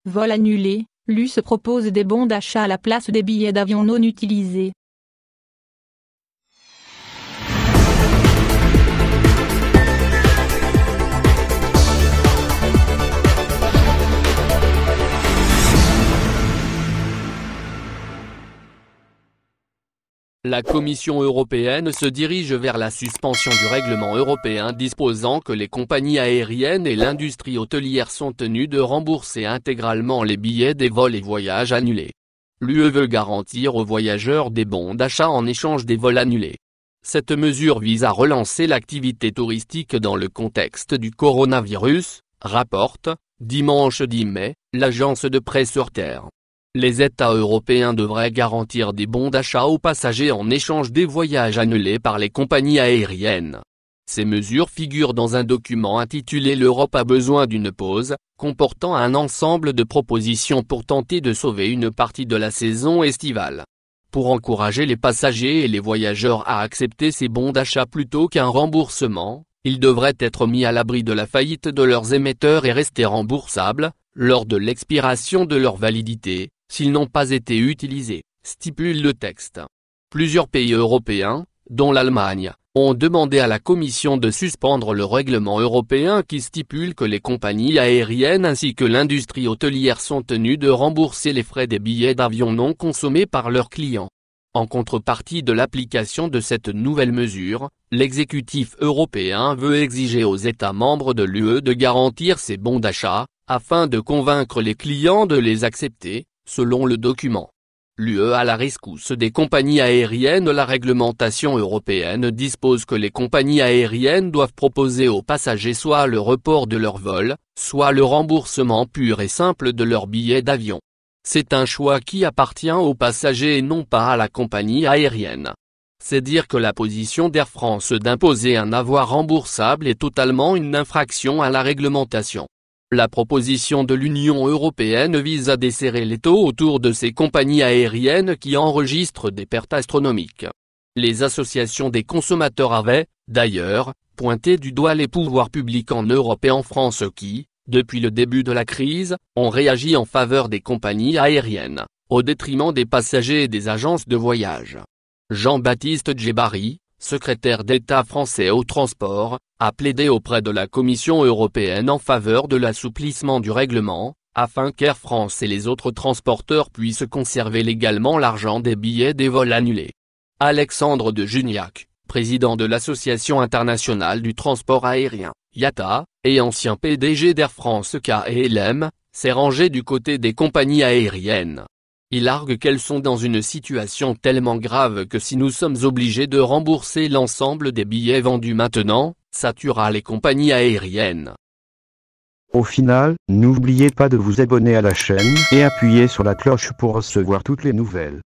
Vol annulé, l'UE propose des bons d'achat à la place des billets d'avion non utilisés. La Commission européenne se dirige vers la suspension du règlement européen disposant que les compagnies aériennes et l'industrie hôtelière sont tenues de rembourser intégralement les billets des vols et voyages annulés. L'UE veut garantir aux voyageurs des bons d'achat en échange des vols annulés. Cette mesure vise à relancer l'activité touristique dans le contexte du coronavirus, rapporte, dimanche 10 mai, l'agence de presse Reuters. Les États européens devraient garantir des bons d'achat aux passagers en échange des voyages annulés par les compagnies aériennes. Ces mesures figurent dans un document intitulé « L'Europe a besoin d'une pause », comportant un ensemble de propositions pour tenter de sauver une partie de la saison estivale. Pour encourager les passagers et les voyageurs à accepter ces bons d'achat plutôt qu'un remboursement, ils devraient être mis à l'abri de la faillite de leurs émetteurs et rester remboursables, lors de l'expiration de leur validité, s'ils n'ont pas été utilisés, stipule le texte. Plusieurs pays européens, dont l'Allemagne, ont demandé à la Commission de suspendre le règlement européen qui stipule que les compagnies aériennes ainsi que l'industrie hôtelière sont tenues de rembourser les frais des billets d'avion non consommés par leurs clients. En contrepartie de l'application de cette nouvelle mesure, l'exécutif européen veut exiger aux États membres de l'UE de garantir ces bons d'achat, afin de convaincre les clients de les accepter, selon le document. L'UE à la rescousse des compagnies aériennes. La réglementation européenne dispose que les compagnies aériennes doivent proposer aux passagers soit le report de leur vol, soit le remboursement pur et simple de leur billet d'avion. C'est un choix qui appartient aux passagers et non pas à la compagnie aérienne. C'est dire que la position d'Air France d'imposer un avoir remboursable est totalement une infraction à la réglementation. La proposition de l'Union européenne vise à desserrer l'étau autour de ces compagnies aériennes qui enregistrent des pertes astronomiques. Les associations des consommateurs avaient, d'ailleurs, pointé du doigt les pouvoirs publics en Europe et en France qui, depuis le début de la crise, ont réagi en faveur des compagnies aériennes, au détriment des passagers et des agences de voyage. Jean-Baptiste Djebari, secrétaire d'État français au transport, a plaidé auprès de la Commission européenne en faveur de l'assouplissement du règlement, afin qu'Air France et les autres transporteurs puissent conserver légalement l'argent des billets des vols annulés. Alexandre de Juniac, président de l'Association internationale du transport aérien, IATA, et ancien PDG d'Air France KLM, s'est rangé du côté des compagnies aériennes. Il argue qu'elles sont dans une situation tellement grave que si nous sommes obligés de rembourser l'ensemble des billets vendus maintenant, ça tuera les compagnies aériennes. Au final, n'oubliez pas de vous abonner à la chaîne et appuyer sur la cloche pour recevoir toutes les nouvelles.